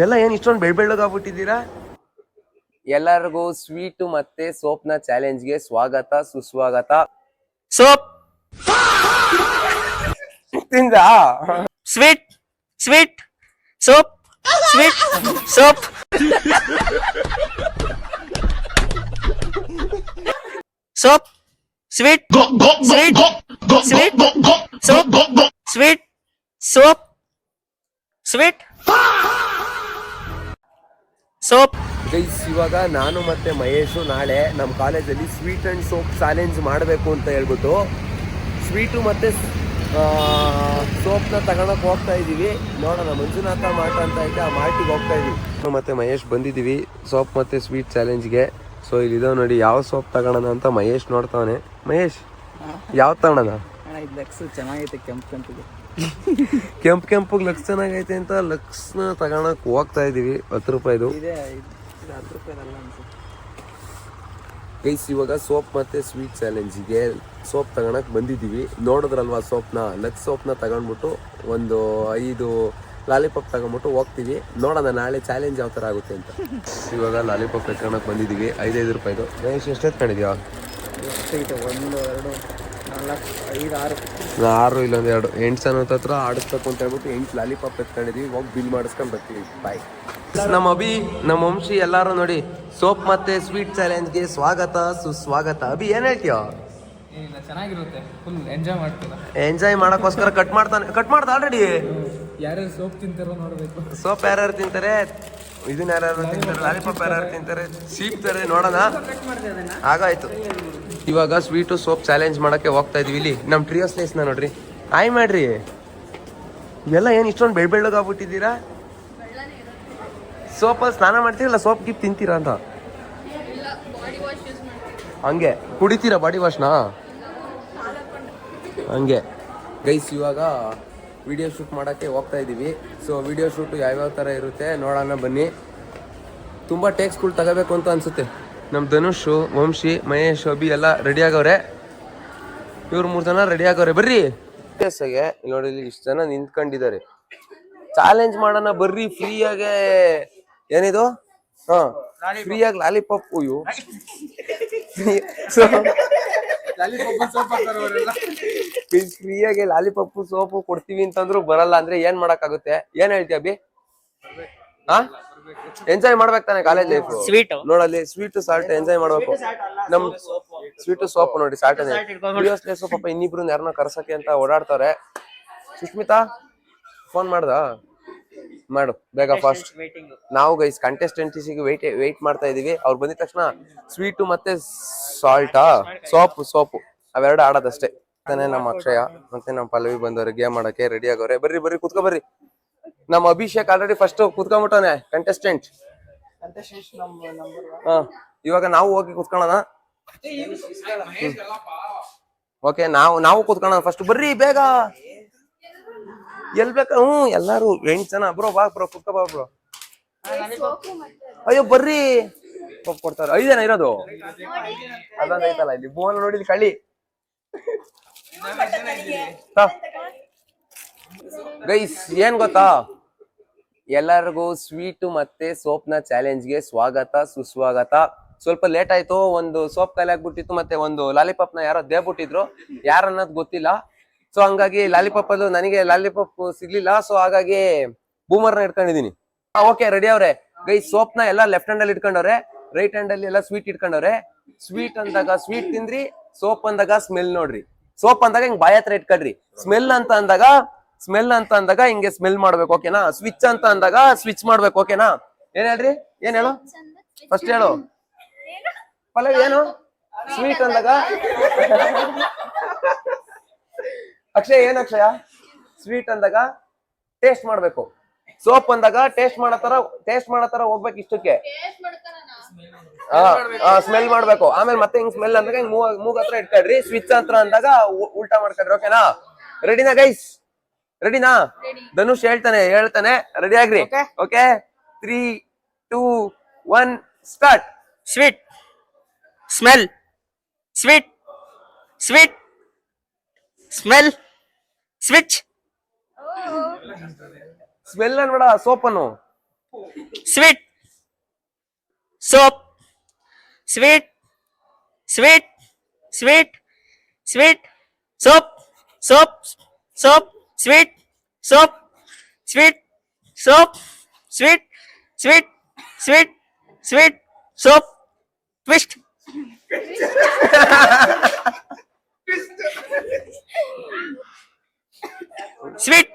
ಎಲ್ಲ ಏನ್ ಇಷ್ಟೊಂದು ಬೆಳ್ಳಗಾಗ್ಬಿಟ್ಟಿದ್ದೀರಾ? ಎಲ್ಲರಿಗೂ ಸ್ವೀಟ್ ಮತ್ತೆ ಸೋಪ್ ನ ಚಾಲೆಂಜ್ಗೆ ಸ್ವಾಗತ ಸುಸ್ವಾಗತ. ಸೋಪ್ ತಿಂದ sweet sweet soap sweet soap soap sweet sweet sweet soap sweet soap sweet soap. Guys, ಇವಾಗ ನಾನು ಮತ್ತೆ ಮಹೇಶು ನಾಳೆ ನಮ್ಮ ಕಾಲೇಜಲ್ಲಿ ಸ್ವೀಟ್ ಅಂಡ್ ಸೋಪ್ ಚಾಲೆಂಜ್ ಮಾಡಬೇಕು ಅಂತ ಹೇಳ್ಬಿಟ್ಟು ಸ್ವೀಟು ಮತ್ತೆ ಸೋಪ್ನ ತಗೊಳಕ್ ಹೋಗ್ತಾ ಇದೀವಿ. ನೋಡೋಣ, ಮಂಜುನಾಥ ಮಾರ್ಟ್ ಅಂತ ಐತೆ, ಆ ಮಾರ್ಟಿಗೆ ಹೋಗ್ತಾ ಇದೀವಿ. ಮತ್ತೆ ಮಹೇಶ್ ಬಂದಿದ್ದೀವಿ ಸೋಪ್ ಮತ್ತೆ ಸ್ವೀಟ್ ಚಾಲೆಂಜ್ಗೆ. ಸೊ ಇಲ್ಲಿದೋ ನೋಡಿ, ಯಾವ ಸೋಪ್ ತಗೋಣ ಅಂತ ಮಹೇಶ್ ನೋಡ್ತಾವನೆ. ಮಹೇಶ್, ಯಾವ ತಗೋಣ? ಚೆನ್ನಾಗೈತೆ, ಕೆಂಪು ಲಕ್ಸ್ ಚೆನ್ನಾಗೈತೆ ಅಂತ ಲಕ್ಸ್ನ ತಗೋಣಕ್ ಹೋಗ್ತಾ ಇದೀವಿ. 10 ರೂಪಾಯಿದು. ಗೈಸ್, ಇವಾಗ ಸೋಪ್ ಮತ್ತೆ ಸ್ವೀಟ್ ಚಾಲೆಂಜಿಗೆ ಸೋಪ್ ತಗೋಣಕ್ ಬಂದಿದ್ದೀವಿ. ನೋಡಿದ್ರಲ್ವಾ ಸೋಪ್ನ, ಲಕ್ಸ್ ಸೋಪ್ನ ತಗೊಂಡ್ಬಿಟ್ಟು ಒಂದು 5 ಲಾಲಿಪಾಪ್ ತಗೊಂಡ್ಬಿಟ್ಟು ಹೋಗ್ತೀವಿ. ನೋಡೋಣ ನಾಳೆ ಚಾಲೆಂಜ್ ಯಾವ ಥರ ಆಗುತ್ತೆ ಅಂತ. ಇವಾಗ ಲಾಲಿಪಾಪ್ ಎತ್ಕೊಳಕ್ ಬಂದಿದ್ದೀವಿ. 5 ರೂಪಾಯಿದು. ಮಹೇಶ್, ಎಷ್ಟು ಎತ್ಕೊಂಡಿದ್ಯಾ? 6 ಇಲ್ಲೊಂದು 2 8 ಸಲ ಹತ್ರ ಆಡಿಸ್ಬೇಕು ಅಂತ ಹೇಳ್ಬಿಟ್ಟು 8 ಲಾಲಿಪಾಪ್ ಎತ್ಕೊಂಡಿದೀವಿ. ಹೋಗಿ ಬಿಲ್ ಮಾಡಿಸ್ಕೊಂಡು ಬರ್ತೀವಿ. ಬಾಯ್. ನಮ್ಮ ಅಭಿ, ನಮ್ಮ ವಂಶಿ ಎಲ್ಲಾರು ನೋಡಿ ಸೋಪ್ ಮತ್ತೆ ಸ್ವೀಟ್ ಚಾಲೆಂಜ್ಗೆ ಸ್ವಾಗತ ಸುಸ್ವಾಗತ. ಅಭಿ, ಏನ್ ಹೇಳ್ತೀಯ? ಚೆನ್ನಾಗಿರುತ್ತೆ, ಫುಲ್ ಎಂಜಾಯ್ ಮಾಡ್ತೀರಾ? ಎಂಜಾಯ್ ಮಾಡಕ್ಕೋಸ್ಕರ ಕಟ್ ಮಾಡ್ದ ಆಲ್ರೆಡಿ. ಯಾರ್ಯಾರು ಸೋಪ್ ತಿಂತಾರೋ ನೋಡ್ಬೇಕು. ಸೋಪ್ ಯಾರ್ಯಾರು ತಿಂತಾರೆ, ಇದನ್ನ ಯಾರ್ಯಾರು ತಿಂತಾರೆ, ಲಾಲಿಪಾಪ್ ಯಾರ್ಯಾರು ತಿಂತಾರೆ, ಸೀಪ್ತಾರೆ. ನೋಡೋಣ, ಆಗಾಯ್ತು. ಇವಾಗ ಸ್ವೀಟು ಸೋಪ್ ಚಾಲೆಂಜ್ ಮಾಡಕ್ಕೆ ಹೋಗ್ತಾ ಇದೀವಿ. ಇಲ್ಲಿ ನಮ್ಮ ಟ್ರಿಯೋ ಸ್ಲೇಸ್ನ ನೋಡ್ರಿ. ಆಯ್ ಮಾಡ್ರಿ. ಇವೆಲ್ಲ ಏನ್ ಇಷ್ಟೊಂದು ಬೆಳ್ಳಗಾಗ್ಬಿಟ್ಟಿದ್ದೀರಾ? ಸೋಪಲ್ಲಿ ಸ್ನಾನ ಮಾಡ್ತೀರಲ್ಲ, ಸೋಪ್ ಗಿಪ್ ತಿಂತೀರಾ ಅಂತ? ಹಂಗೆ ಕುಡಿತೀರಾ ಬಾಡಿ ವಾಶ್ನ? ಹಂಗೆ. ಗೈಸ್, ಇವಾಗ ವಿಡಿಯೋ ಶೂಟ್ ಮಾಡೋಕ್ಕೆ ಹೋಗ್ತಾ ಇದ್ದೀವಿ. ಸೊ ವಿಡಿಯೋ ಶೂಟು ಯಾವ್ಯಾವ ಥರ ಇರುತ್ತೆ ನೋಡೋಣ ಬನ್ನಿ. ತುಂಬ ಟೇಕ್ಸ್ಗಳು ತಗೋಬೇಕು ಅಂತ ಅನಿಸುತ್ತೆ. ನಮ್ಮ ಧನುಷ್, ವಂಶಿ, ಮಹೇಶ್, ಅಭಿ ಎಲ್ಲ ರೆಡಿ ಆಗವ್ರೆ. ಇವ್ರು 3 ಜನ ರೆಡಿ ಆಗವ್ರೆ. ಬರ್ರಿ. ಗೆ ನೋಡಿ, ಇಲ್ಲಿ ಇಷ್ಟು ಜನ ನಿಂತ್ಕೊಂಡಿದ್ದಾರೆ. ಚಾಲೆಂಜ್ ಮಾಡೋಣ ಬರ್ರಿ, ಫ್ರೀಯಾಗೆ. ಏನಿದು? ಫ್ರೀಯಾಗಿ ಲಾಲಿಪಾಪ್. ಇವು ಫ್ರೀಯಾಗಿ ಲಾಲಿಪಾಪ್ ಸೋಪು ಕೊಡ್ತೀವಿ ಅಂತಂದ್ರು ಬರಲ್ಲ ಅಂದ್ರೆ ಏನ್ ಮಾಡಕ್ಕಾಗುತ್ತೆ? ಏನ್ ಹೇಳ್ತೀಯ ಅಭಿ? ಎಂಜಾಯ್ ಮಾಡ್ಬೇಕು ತಾನೆ ಕಾಲೇಜ್ ಲೈಫ್. ಸ್ವೀಟ್ ನೋಡಲ್ಲಿ, ಸ್ವೀಟ್ ಸಾಲ್ಟ್ ಎಂಜಾಯ್ ಮಾಡ್ಬೇಕು. ನಮ್ ಸ್ವೀಟ್ ಸೋಪ್ ನೋಡಿ, ಸಾಲ್ಟ್ ಪಾಪ ಇನ್ನಿಬ್ರು ಯಾರನ್ನ ಕರ್ಸಕ್ಕೆ ಅಂತ ಓಡಾಡ್ತಾರೆ. ಸುಷ್ಮಿತಾ ಫೋನ್ ಮಾಡು ಬೇಗ, ಫಾಸ್ಟ್. ನಾವು ಗೈಸ್ ಕಂಟೆಸ್ಟೆಂಟ್ಸಿಗೆ ವೆಯ್ಟ್ ಮಾಡ್ತಾ ಇದೀವಿ. ಅವ್ರು ಬಂದಿದ ತಕ್ಷಣ ಸ್ವೀಟು ಮತ್ತೆ ಸೋಪು ಅವೆರಡು ಆಡೋದಷ್ಟೇ. ನಮ್ಮ ಅಕ್ಷಯ ಮತ್ತೆ ನಮ್ಮ ಪಲ್ಲವಿ ಬಂದವ್ರೆ ಗೇಮ್ ಆಡಕ್ಕೆ ರೆಡಿ ಆಗವ್ರೆ. ಬರ್ರಿ ಕುತ್ಕೊ ಬರ್ರಿ. ನಮ್ಮ ಅಭಿಷೇಕ್ ಆಲ್ರೆಡಿ ಫಸ್ಟ್ ಕುತ್ಕೊಂಡ್ಬಿಟ್ಟವನೆ, ಕಂಟೆಸ್ಟೆಂಟ್. ಇವಾಗ ನಾವು ಹೋಗಿ ಕುತ್ಕೊಳ್ಳೋಣ. ಓಕೆ, ನಾವು ಕುತ್ಕೊಳ್ಳೋಣ ಫಸ್ಟ್. ಬರ್ರಿ ಬೇಗ. ಎಲ್ ಬೇಕ? ಎಲ್ಲಾರು 8 ಜನ. ಬ್ರೋ ಕುತ್ಕೋ ಬಾ ಬ್ರೋ. ಅಯ್ಯೋ ಬರ್ರಿ, ಕೊಡ್ತಾರೆ. 5 ಜನ ಇರೋದು. ಅದೊಂದು ಐತಲ್ಲ ಇಲ್ಲಿ, ಬೋನ್ ನೋಡಿಲಿ ಕಳ್ಳಿ. ಗೈಸ್, ಏನ್ ಗೊತ್ತಾ, ಎಲ್ಲರಿಗೂ ಸ್ವೀಟ್ ಮತ್ತೆ ಸೋಪ್ನ ಚಾಲೆಂಜ್ಗೆ ಸ್ವಾಗತ ಸುಸ್ವಾಗತ. ಸ್ವಲ್ಪ ಲೇಟ್ ಆಯ್ತು, ಒಂದು ಸೋಪ್ ಖಾಲಿ ಆಗ್ಬಿಟ್ಟಿತ್ತು, ಮತ್ತೆ ಒಂದು ಲಾಲಿಪಾಪ್ನ ಯಾರೋ ದೇಬಿಟ್ಟಿದ್ರು, ಯಾರನ್ನೋದು ಗೊತ್ತಿಲ್ಲ. ಸೊ ಹಂಗಾಗಿ ಲಾಲಿಪಾಪ್ ಅದು ನನಗೆ ಲಾಲಿಪಾಪ್ ಸಿಗ್ಲಿಲ್ಲ. ಸೊ ಹಾಗಾಗಿ ಬೂಮರ್ನ ಇಟ್ಕೊಂಡಿದೀನಿ. ಓಕೆ, ರೆಡಿ ಅವ್ರೆ. ಗೈಸ್, ಸೋಪ್ನ ಎಲ್ಲ ಲೆಫ್ಟ್ ಹ್ಯಾಂಡ್ ಅಲ್ಲಿ ಇಟ್ಕೊಂಡವ್ರೆ, ರೈಟ್ ಹ್ಯಾಂಡ್ ಅಲ್ಲಿ ಎಲ್ಲ ಸ್ವೀಟ್ ಇಟ್ಕೊಂಡವ್ರೆ. ಸ್ವೀಟ್ ಅಂದಾಗ ಸ್ವೀಟ್ ತಿಂದ್ರಿ, ಸೋಪ್ ಅಂದಾಗ ಸ್ಮೆಲ್ ನೋಡ್ರಿ. ಸೋಪ್ ಅಂದಾಗ ಹಿಂಗ್ ಬಾಯ ಹತ್ರ ಇಟ್ಕೊಳ್ರಿ. ಸ್ಮೆಲ್ ಅಂತ ಅಂದಾಗ ಹಿಂಗೆ ಸ್ಮೆಲ್ ಮಾಡ್ಬೇಕು, ಓಕೆನಾ? ಸ್ವಿಚ್ ಅಂತ ಅಂದಾಗ ಸ್ವಿಚ್ ಮಾಡ್ಬೇಕು, ಓಕೆನಾ? ಏನ್ ಹೇಳ್ರಿ? ಏನ್ ಹೇಳು? ಫಸ್ಟ್ ಹೇಳು ಪಲ್ಲವಿ. ಏನು ಸ್ವೀಟ್ ಅಂದಾಗ? ಅಕ್ಷಯ್, ಏನ್ ಅಕ್ಷಯ? ಸ್ವೀಟ್ ಅಂದಾಗ ಟೇಸ್ಟ್ ಮಾಡ್ಬೇಕು. ಸೋಪ್ ಅಂದಾಗ ಟೇಸ್ಟ್ ಮಾಡೋ ತರ ಹೋಗ್ಬೇಕು. ಇಷ್ಟಕ್ಕೆ ಸ್ಮೆಲ್ ಮಾಡ್ಬೇಕು. ಆಮೇಲೆ ಮತ್ತೆ ಹಿಂಗ್ ಸ್ಮೆಲ್ ಅಂದಾಗ ಹಿಂಗ್ ಮೂಗ್ ಹತ್ರ ಇಟ್ಕೊಳ್ರಿ. ಸ್ವಿಚ್ ಹತ್ರ ಅಂದಾಗ ಉಲ್ಟಾ ಮಾಡ್ಕೊಳ್ರಿ, ಓಕೆನಾ? ರೆಡಿನಾ ಗೈಸ್? ರೆಡಿನಾ? ಧನುಷ್ ಹೇಳ್ತಾನೆ. ರೆಡಿ ಆಗ್ರಿ. Okay, 3, 2, 1 start. Sweet smell, sweet smell, switch. Smell ಅನ್ಬೇಡ, ಸೋಪ್ ಅನ್ನು. sweet, soap, sweet, sweet, sweet, sweet, soap, soap, soap, sweet, soap, sweet, soap, sweet, sweet, sweet, sweet, soap, twist. Sweet,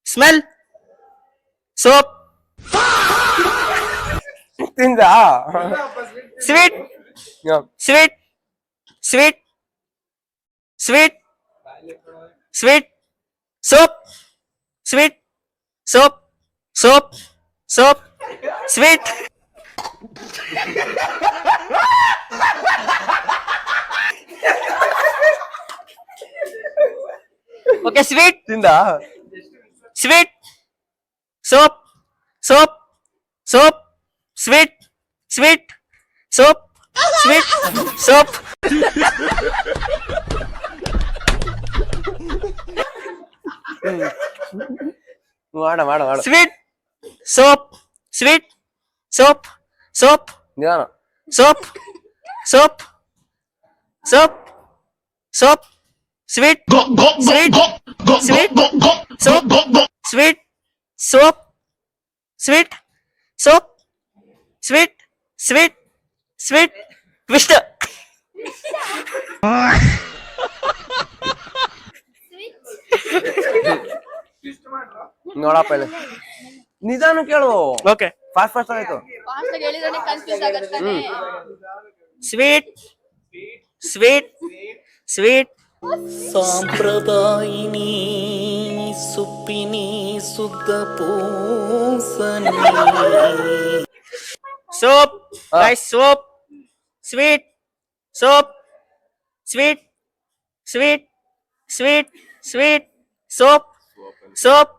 smell, soap, ತಿಂದ sweet, sweet, sweet, sweet, sweet, soap, sweet, soap, soap, soap, sweet. Okay, sweet, ತಿಂದ sweet, soap, soap, soap, sweet, sweet, soap, sweet, soap. ಮಾಡ ಮಾಡ ಮಾಡ Sweet, soap, sweet, soap, soap, ನಿಧಾನ soap, soap, soap, soap, sweet, sweet, sweet, soap, sweet, soap, sweet, soap, sweet, sweet, sweet, twister. ನೋಡಪ್ಪ ಇಲ್ಲಿ ನಿಧಾನ ಕೇಳು Okay. Fast fast ಆಯ್ತು fast ಆಗಿ ಹೇಳಿದ್ರೆ ಕನ್ಫ್ಯೂಸ್ ಆಗತ್ತಾನೆ. Sweet, sweet, sweet, ಸಾಂಪ್ರದಾಯಿನಿ ಸುಪ್ಪಿನಿ ಸುದ್ದ ಪೂಸನಿ soap, nice soap, sweet, soap, sweet, sweet, sweet, sweet, soap, soap,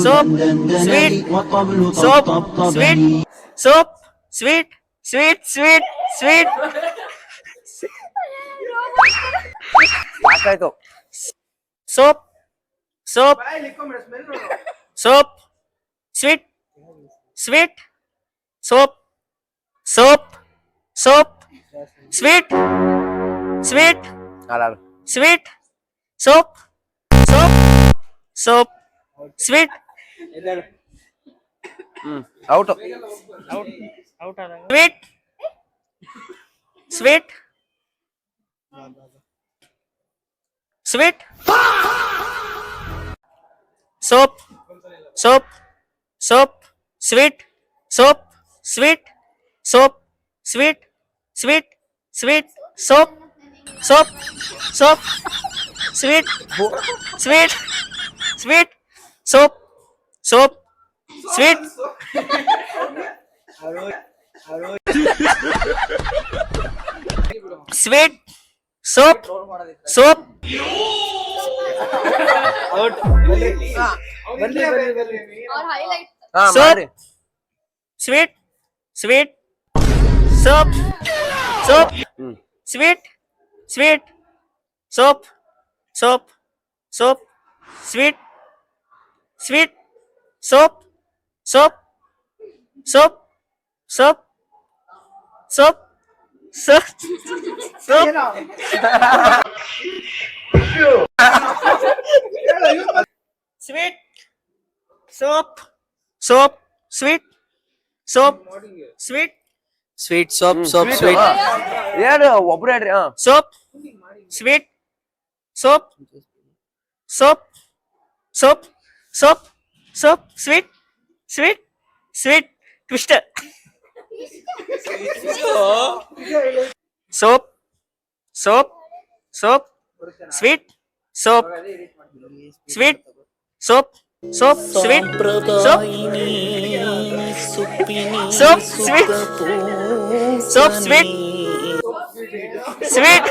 soap, sweet, soap, sweet, soap, sweet, sweet, sweet, sweet, ಸಾಕಾಯ್ತು soap, soap, soap, sweet, sweet, soap, soap, soap, sweet, sweet, ಅಲ್ಲ sweet, soap, soap, soap, sweet, out sweet, sweet, sweet, soap, soap, soap, sweet, soap, sweet, soap, sweet, sweet, sweet, soap, soap, soap, sweet, sweet, sweet, soap, soap, sweet. Sweet, soap, soap, ಅವ್ರ highlight ಹಾ Soap. ಮಾಡ್ರಿ sweet, sweet, soap, soap, sweet, sweet, soap, soap, soap, sweet, sweet, soap, soap, soap, soap, soap, soap, soap, sweet, soap, soap, sweet, soap, sweet, sweet soap soap Sweet. Sweet ಹಾ. ಹೇಳು ಒಬ್ರು ಹೇಳ್ರಿ ಹಾ soap, sweet, soap, soap, soap, soap, soap, sweet, sweet, sweet, twister. Soap, soap, soap, sweet, soap, sweet, soap, soap, sweet, soap, ಸಾಂಪ್ರದಾಯಿನಿ ಸುಪ್ಪಿನಿ Soap, sweet. Soap, sweet. sweet,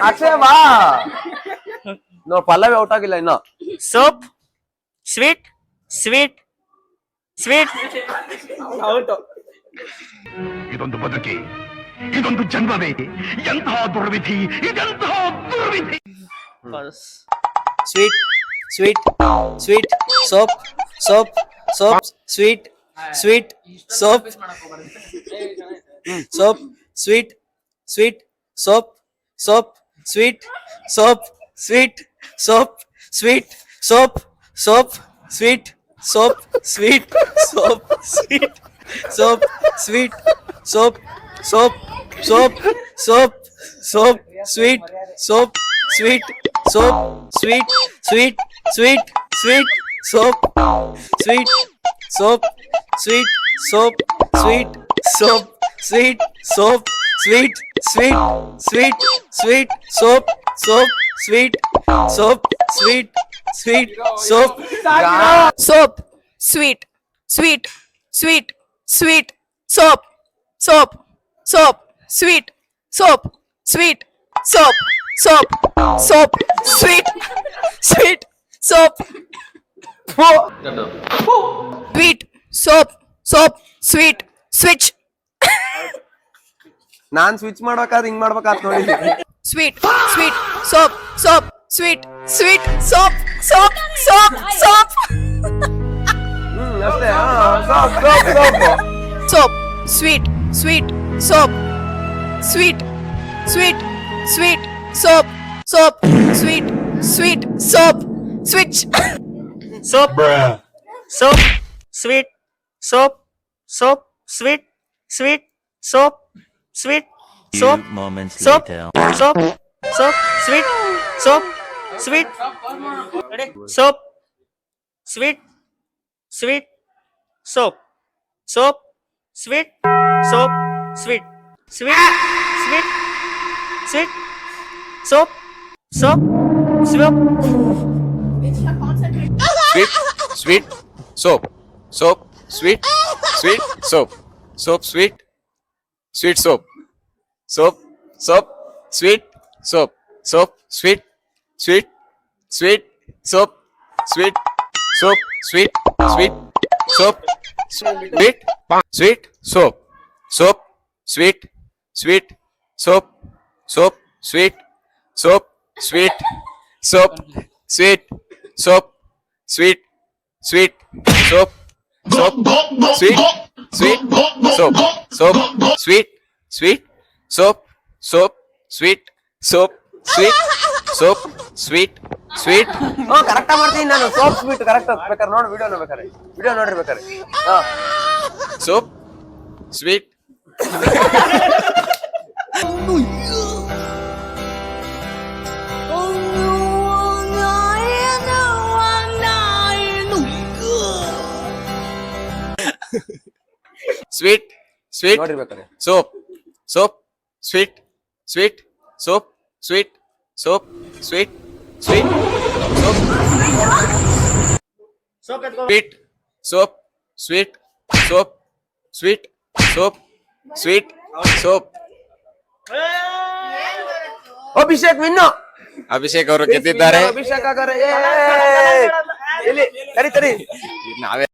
ಅಕ್ಷಯ ಬಾ no Pallavi out ಆಗಿಲ್ಲ ಇನ್ನ soap, sweet, sweet, sweet, ಇದೊಂದು ಬದುಕಿ ಇದೊಂದು ಜನ್ಮವೇ ಎಂತಹ ದುರ್ವಿಧಿ ಇದೆಂತಹ ದುರ್ವಿಧಿ sweet sweet sweet soap soap, soap, sweet, sweet, soap, soap, sweet, sweet, soap, soap, sweet, soap, sweet, soap, sweet, soap, soap, sweet, soap, sweet, soap, sweet, soap, sweet, soap, soap, soap, soap, soap, sweet, soap, sweet, soap, sweet, sweet, sweet, sweet, soap, sweet, soap, sweet, soap, sweet, soap, sweet, soap, sweet, sweet, sweet, sweet, soap, soap, sweet, soap, sweet, sweet, soap. soap, sweet, sweet, sweet, sweet, soap, soap, soap, sweet, soap, sweet, soap, soap, soap, sweet, sweet, soap, sweet, soap, soap, sweet, switch, ನಾನ್ switch ಮಾಡ್ಬೇಕಾದ್ರೆ ಹಿಂಗ್ ಮಾಡ್ಬೇಕಾತ್ ನೋಡಿ. sweet, sweet, soap, soap, sweet, sweet, soap, soap, soap, soap, ಅಷ್ಟೇ. ಸಾಪ್ ಸಾಪ್ ಸಾಪ್. soap, sweet, sweet, soap, sweet, sweet, sweet, soap, soap, sweet, sweet, soap, switch, soap, soap, sweet, soap, soap, sweet, sweet, soap, sweet, soap, soap, soap, soap, sweet, soap, sweet, ready, soap, sweet, sweet, soap, soap, sweet, soap, sweet, sweet, sweet, sweet, soap, soap, soap. Sweet, sweet, soap, soap, sweet, sweet, soap, soap, sweet, sweet, soap, soap, soap, sweet, soap, soap, sweet, sweet, sweet, soap, sweet, soap, sweet, sweet, soap, sweet, sweet, soap, soap, sweet, sweet, soap, soap, sweet, soap, sweet, soap, sweet, soap, sweet, sweet, soap, soap, sweet, sweet, soap, soap, sweet, sweet, soap, soap, sweet, soap, sweet, soap, sweet, sweet. Correct ಮಾಡ್ತೀನಿ ನಾನು. Soap sweet correct ಬೇಕಾದ್ರೆ ನೋಡಿ, video ನೋಡ್ಬೇಕಾರೆ, video ನೋಡಿರ್ಬೇಕಾರೆ. ಹಾ, Soap, sweet. Sweet, sweet, ನೋಡಿರ್ಬೇಕಾರೆ. soap, soap, sweet, sweet, soap, sweet, soap, sweet, sweet, soap, sweet, soap, sweet, soap, sweet, soap, sweet, soap. Abhishek win. Abhishek ಅವರು ಗೆದ್ದಿದ್ದಾರೆ. ಅಭಿಷೇಕ್ ಆಗರೆ. ಇಲ್ಲಿ ಕರಿ ಕರಿ. ನಾವೇ